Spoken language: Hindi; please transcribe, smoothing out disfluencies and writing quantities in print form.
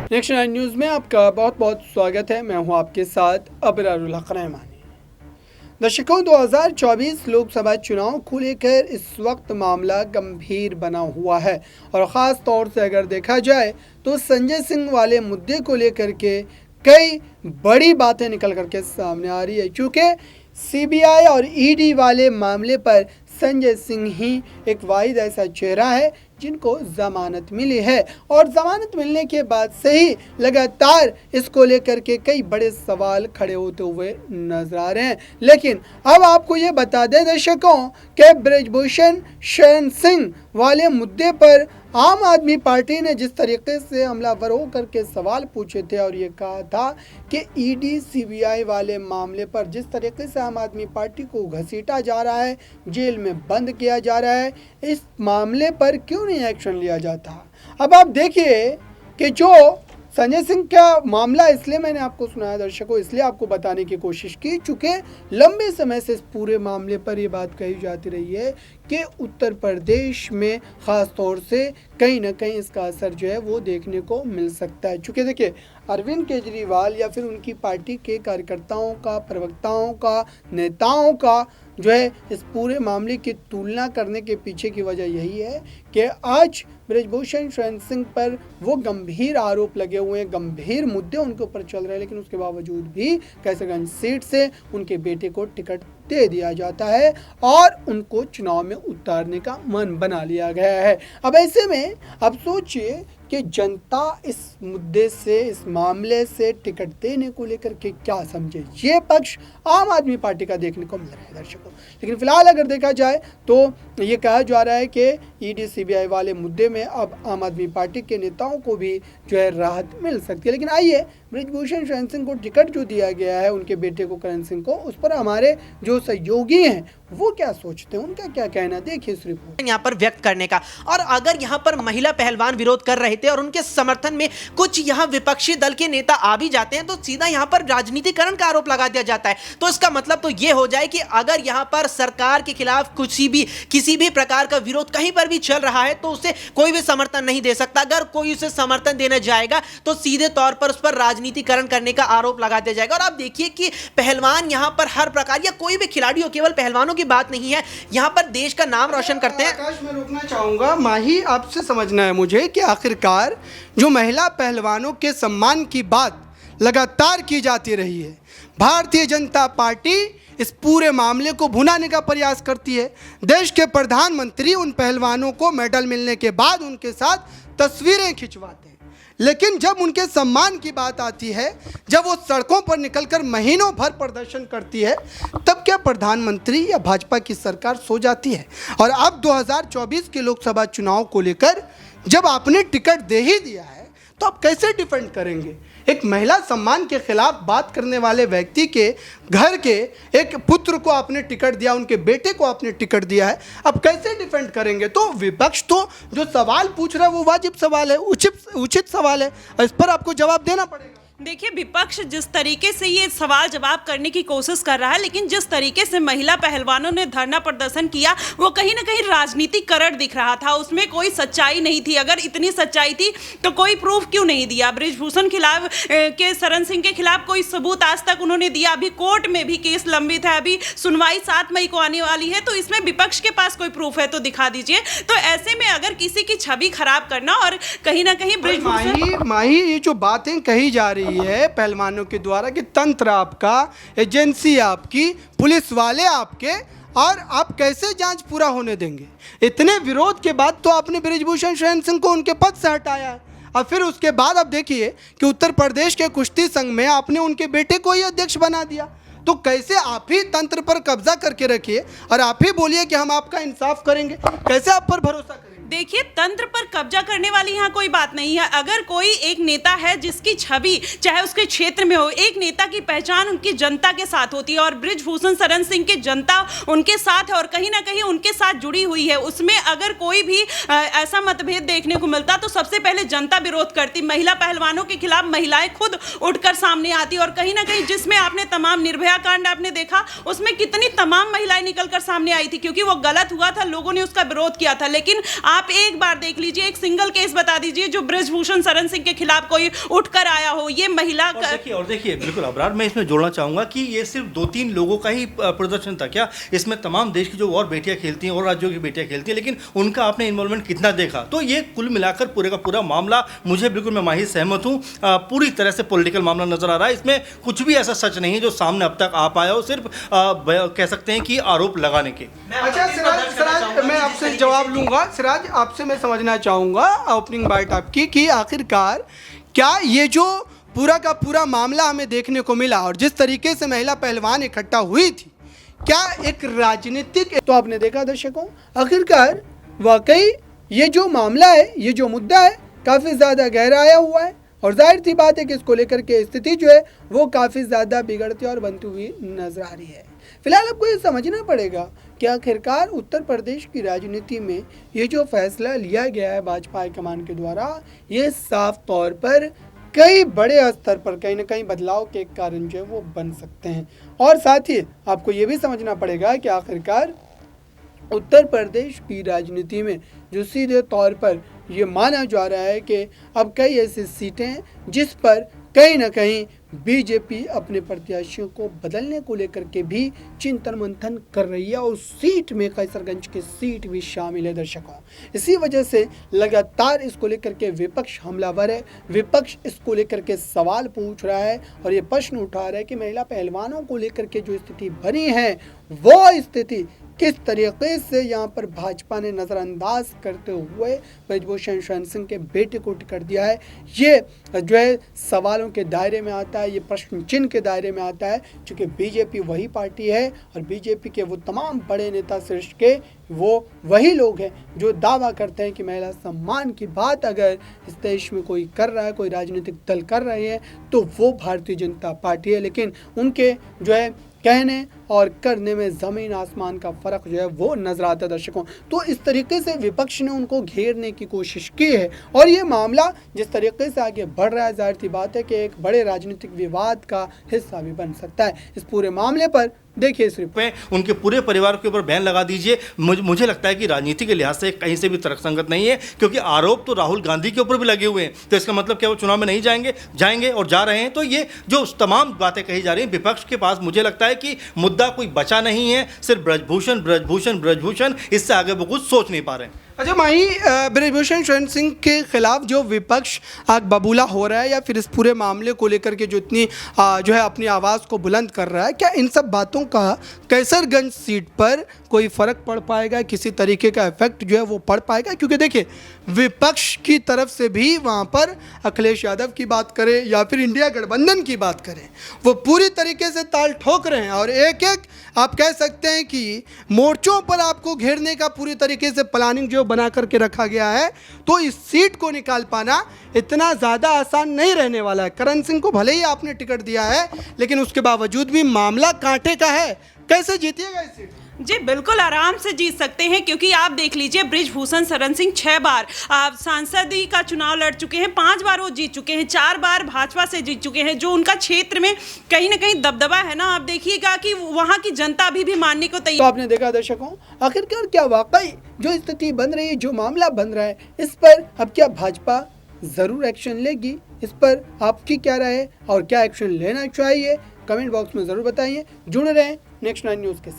नेक्स्ट 9 न्यूज़ में आपका बहुत बहुत स्वागत है। मैं हूं आपके साथ अबरारुल हक रहमानी। दर्शकों, 2024 लोकसभा चुनाव को लेकर इस वक्त मामला गंभीर बना हुआ है और ख़ास तौर से अगर देखा जाए तो संजय सिंह वाले मुद्दे को लेकर के कई बड़ी बातें निकल करके सामने आ रही है, क्योंकि सीबीआई और ईडी वाले मामले पर संजय सिंह ही एक वाहिद ऐसा चेहरा है जिनको ज़मानत मिली है और ज़मानत मिलने के बाद से ही लगातार इसको लेकर के कई बड़े सवाल खड़े होते हुए नजर आ रहे हैं। लेकिन अब आपको ये बता दें दर्शकों कि बृजभूषण शरण सिंह वाले मुद्दे पर आम आदमी पार्टी ने जिस तरीके से हमलावर होकर के सवाल पूछे थे और ये कहा था कि ईडी सीबीआई वाले मामले पर जिस तरीके से आम आदमी पार्टी को घसीटा जा रहा है, जेल में बंद किया जा रहा है, इस मामले पर क्यों नहीं एक्शन लिया जाता। अब आप देखिए कि जो संजय सिंह का मामला, इसलिए मैंने आपको सुनाया दर्शकों, इसलिए आपको बताने की कोशिश की चूँकि लंबे समय से इस पूरे मामले पर ये बात कही जाती रही है कि उत्तर प्रदेश में ख़ास तौर से कहीं ना कहीं इसका असर जो है वो देखने को मिल सकता है। चूँकि देखिए अरविंद केजरीवाल या फिर उनकी पार्टी के कार्यकर्ताओं का, प्रवक्ताओं का, नेताओं का जो है इस पूरे मामले की तुलना करने के पीछे की वजह यही है कि आज बृजभूषण शरण सिंह पर वो गंभीर आरोप लगे हुए हैं, गंभीर मुद्दे उनके ऊपर चल रहे हैं, लेकिन उसके बावजूद भी कैसरगंज सीट से उनके बेटे को टिकट दे दिया जाता है और उनको चुनाव में उतारने का मन बना लिया गया है। अब ऐसे में अब सोचिए कि जनता इस मुद्दे से, इस मामले से टिकट देने को लेकर के क्या समझे। ये पक्ष आम आदमी पार्टी का देखने को मिल रहा है दर्शकों। लेकिन फिलहाल अगर देखा जाए तो ये कहा जा रहा है कि ईडी सीबीआई वाले मुद्दे में अब आम आदमी पार्टी के नेताओं को भी जो है राहत मिल सकती है। लेकिन आइए, बृजभूषण शरण सिंह को टिकट जो दिया गया है उनके बेटे को करण सिंह को, उस पर हमारे जो सहयोगी हैं वो क्या सोचते हैं, उनका क्या कहना, देखिए इस रिपोर्ट यहाँ पर व्यक्त करने का। और अगर यहाँ पर महिला पहलवान विरोध कर रहे थे और उनके समर्थन में कुछ यहाँ विपक्षी दल के नेता आ भी जाते हैं तो सीधा यहाँ पर राजनीतिकरण का आरोप लगा दिया जाता है। तो इसका मतलब तो ये हो जाए कि अगर यहाँ पर सरकार के खिलाफ किसी भी प्रकार का विरोध कहीं पर भी चल रहा है तो उसे कोई भी समर्थन नहीं दे सकता। अगर कोई उसे समर्थन देने जाएगा तो सीधे तौर पर उस पर राजनीतिकरण करने का आरोप लगा दिया जाएगा। और आप देखिए कि पहलवान यहाँ पर हर प्रकार, या कोई भी खिलाड़ी हो, केवल पहलवानों की बात नहीं है, यहाँ पर देश का नाम रोशन करते हैं। आकाश, मैं रोकना चाहूंगा, माही आपसे समझना है मुझे कि आखिरकार जो महिला पहलवानों के सम्मान की बात लगातार की जाती रही है, भारतीय जनता पार्टी इस पूरे मामले को भुनाने का प्रयास करती है। देश के प्रधानमंत्री उन पहलवानों को मेडल मिलने के बाद उनके साथ तस्वीरें खिंचवाते हैं, लेकिन जब उनके सम्मान की बात आती है, जब वो सड़कों पर निकलकर महीनों भर प्रदर्शन करती है, तब क्या प्रधानमंत्री या भाजपा की सरकार सो जाती है। और अब 2024 के लोकसभा चुनाव को लेकर जब आपने टिकट दे ही दिया है तो आप कैसे डिफेंड करेंगे। एक महिला सम्मान के खिलाफ बात करने वाले व्यक्ति के घर के एक पुत्र को आपने टिकट दिया, उनके बेटे को आपने टिकट दिया है, अब कैसे डिफेंड करेंगे। तो विपक्ष तो जो सवाल पूछ रहा है वो वाजिब सवाल है, उचित सवाल है, और इस पर आपको जवाब देना पड़ेगा। देखिए, विपक्ष जिस तरीके से ये सवाल जवाब करने की कोशिश कर रहा है, लेकिन जिस तरीके से महिला पहलवानों ने धरना प्रदर्शन किया वो कहीं ना कहीं राजनीतिकरण दिख रहा था, उसमें कोई सच्चाई नहीं थी। अगर इतनी सच्चाई थी तो कोई प्रूफ क्यों नहीं दिया। बृजभूषण खिलाफ के शरण सिंह के खिलाफ कोई सबूत आज तक उन्होंने दिया। अभी कोर्ट में भी केस लंबित है, अभी सुनवाई 7 मई को आने वाली है, तो इसमें विपक्ष के पास कोई प्रूफ है तो दिखा दीजिए। तो ऐसे में अगर किसी की छवि खराब करना और कहीं ना कहीं बृजभूषण, माही ये जो बातें कही जा रही है पहलवानों के द्वारा कि तंत्र आपका, एजेंसी आपकी, पुलिस वाले आपके, और आप कैसे जांच पूरा होने देंगे। इतने विरोध के बाद तो आपने बृजभूषण शरण सिंह को उनके पद से हटाया है, और फिर उसके बाद अब देखिए कि उत्तर प्रदेश के कुश्ती संघ में आपने उनके बेटे को ही अध्यक्ष बना दिया। तो कैसे आप ही तंत्र पर कब्जा करके रखिए और आप ही बोलिए कि हम आपका इंसाफ करेंगे, कैसे आप पर भरोसा करेंगे। देखिए, तंत्र पर कब्जा करने वाली यहाँ कोई बात नहीं है। अगर कोई एक नेता है जिसकी छवि चाहे उसके क्षेत्र में हो, एक नेता की पहचान उनकी जनता के साथ होती है और बृजभूषण शरण सिंह की जनता उनके साथ है और कहीं ना कहीं उनके साथ जुड़ी हुई है, उसमें अगर कोई भी ऐसा मतभेद देखने को मिलता तो सबसे पहले जनता विरोध करती। महिला पहलवानों के खिलाफ महिलाएं खुद उठकर सामने आती और कहीं ना कहीं जिसमें आपने तमाम निर्भया कांड आपने देखा, उसमें कितनी तमाम महिलाएं निकलकर सामने आई थी, क्योंकि वो गलत हुआ था, लोगों ने उसका विरोध किया था। लेकिन आप एक बार देख लीजिए, एक सिंगल केस बता दीजिए जो बृजभूषण शरण सिंह के खिलाफ कोई उठकर आया हो। ये महिला और देखिए बिल्कुल अबरार, मैं इसमें जोड़ना चाहूंगा कि ये सिर्फ 2-3 लोगों का ही प्रदर्शन था क्या? इसमें तमाम देश की जो और बेटियां खेलती हैं और राज्यों की बेटियां खेलती हैं, लेकिन उनका आपने इन्वॉल्वमेंट कितना देखा? तो ये कुल मिलाकर पूरे का पूरा मामला, मुझे बिल्कुल, मैं माहिर सहमत हूँ, पूरी तरह से पॉलिटिकल मामला नजर आ रहा है। इसमें कुछ भी ऐसा सच नहीं है जो सामने अब तक आ पाया हो, सिर्फ कह सकते हैं कि आरोप लगाने के। अच्छा सिराज, मैं आपसे जवाब लूंगा। सिराज, आपसे मैं समझना चाहूँगा ओपनिंग बाइट आपकी कि आखिरकार क्या ये जो पूरा का पूरा मामला हमें देखने को मिला और जिस तरीके से महिला पहलवान इकट्ठा हुई थी, क्या एक राजनीतिक, तो आपने देखा दर्शकों, आखिरकार वाकई ये जो मामला है, ये जो मुद्दा है, काफ़ी ज़्यादा गहरा आया हुआ है और जाहिर सी बात है कि इसको लेकर के स्थिति जो है वो काफ़ी ज़्यादा बिगड़ती और बनती हुई नजर आ रही है। फिलहाल आपको ये समझना पड़ेगा कि आखिरकार उत्तर प्रदेश की राजनीति में ये जो फैसला लिया गया है भाजपा हाईकमान के द्वारा, ये साफ तौर पर कई बड़े स्तर पर कहीं ना कहीं बदलाव के कारण जो है वो बन सकते हैं। और साथ ही आपको ये भी समझना पड़ेगा कि आखिरकार उत्तर प्रदेश की राजनीति में जो सीधे तौर पर ये माना जा रहा है कि अब कई ऐसी सीटें हैं जिस पर कहीं ना कहीं बीजेपी अपने प्रत्याशियों को बदलने को लेकर के भी चिंतन मंथन कर रही है और सीट में कैसरगंज की सीट भी शामिल है दर्शकों। इसी वजह से लगातार इसको लेकर के विपक्ष हमलावर है, विपक्ष इसको लेकर के सवाल पूछ रहा है और ये प्रश्न उठा रहा है कि महिला पहलवानों को लेकर के जो स्थिति बनी है वो स्थिति किस तरीके से यहाँ पर भाजपा ने नज़रअंदाज करते हुए बृजभूषण शरण सिंह के बेटे को टिकट दिया है, ये जो है सवालों के दायरे में आता है, ये प्रश्न चिन्ह के दायरे में आता है, क्योंकि बीजेपी वही पार्टी है और बीजेपी के वो तमाम बड़े नेता शीर्ष के वो वही लोग हैं जो दावा करते हैं कि महिला सम्मान की बात अगर इस देश में कोई कर रहा है, कोई राजनीतिक दल कर रहे हैं तो वो भारतीय जनता पार्टी है। लेकिन उनके जो है कहने और करने में ज़मीन आसमान का फ़र्क जो है वो नजर आता है दर्शकों। तो इस तरीके से विपक्ष ने उनको घेरने की कोशिश की है और ये मामला जिस तरीके से आगे बढ़ रहा है, जाहिर सी बात है कि एक बड़े राजनीतिक विवाद का हिस्सा भी बन सकता है। इस पूरे मामले पर देखिए इस रिपोर्ट में उनके पूरे परिवार के ऊपर बैन लगा दीजिए। मुझे लगता है कि राजनीति के लिहाज से कहीं से भी तर्कसंगत नहीं है, क्योंकि आरोप तो राहुल गांधी के ऊपर भी लगे हुए हैं। तो इसका मतलब क्या वो चुनाव में नहीं जाएंगे और जा रहे हैं? तो ये जो तमाम बातें कही जा रही हैं, विपक्ष के पास मुझे लगता है कि मुद्दा कोई बचा नहीं है, सिर्फ ब्रजभूषण ब्रजभूषण ब्रजभूषण, इससे आगे वो कुछ सोच नहीं पा रहे हैं। अच्छा माही, बृजभूषण शरण सिंह के खिलाफ जो विपक्ष आग बबूला हो रहा है या फिर इस पूरे मामले को लेकर के जो इतनी जो है अपनी आवाज़ को बुलंद कर रहा है, क्या इन सब बातों का कैसरगंज सीट पर कोई फ़र्क पड़ पाएगा, किसी तरीके का इफेक्ट जो है वो पड़ पाएगा? क्योंकि देखिए विपक्ष की तरफ से भी वहाँ पर अखिलेश यादव की बात करें या फिर इंडिया गठबंधन की बात करें, वो पूरी तरीके से ताल ठोक रहे हैं और एक एक आप कह सकते हैं कि मोर्चों पर आपको घेरने का पूरी तरीके से प्लानिंग जो बना करके रखा गया है। तो इस सीट को निकाल पाना इतना ज़्यादा आसान नहीं रहने वाला है। करण सिंह को भले ही आपने टिकट दिया है, लेकिन उसके बावजूद भी मामला कांटे का है। कैसे जीतिएगा इस सीट? जी बिल्कुल आराम से जीत सकते हैं, क्योंकि आप देख लीजिए बृजभूषण शरण सिंह 6 बार सांसदी का चुनाव लड़ चुके हैं, 5 बार वो जीत चुके हैं, 4 बार भाजपा से जीत चुके हैं। जो उनका क्षेत्र में कहीं ना कहीं दबदबा है ना, आप देखिएगा कि वहाँ की जनता भी मानने को तैयार। तो आपने देखा दर्शकों, आखिरकार क्या वाकई जो स्थिति बन रही है, जो मामला बन रहा है, इस पर अब क्या भाजपा ज़रूर एक्शन लेगी? इस पर आपकी क्या राय है और क्या एक्शन लेना चाहिए? कमेंट बॉक्स में ज़रूर बताइए। जुड़े रहें नेक्स्ट 9 न्यूज़ के साथ।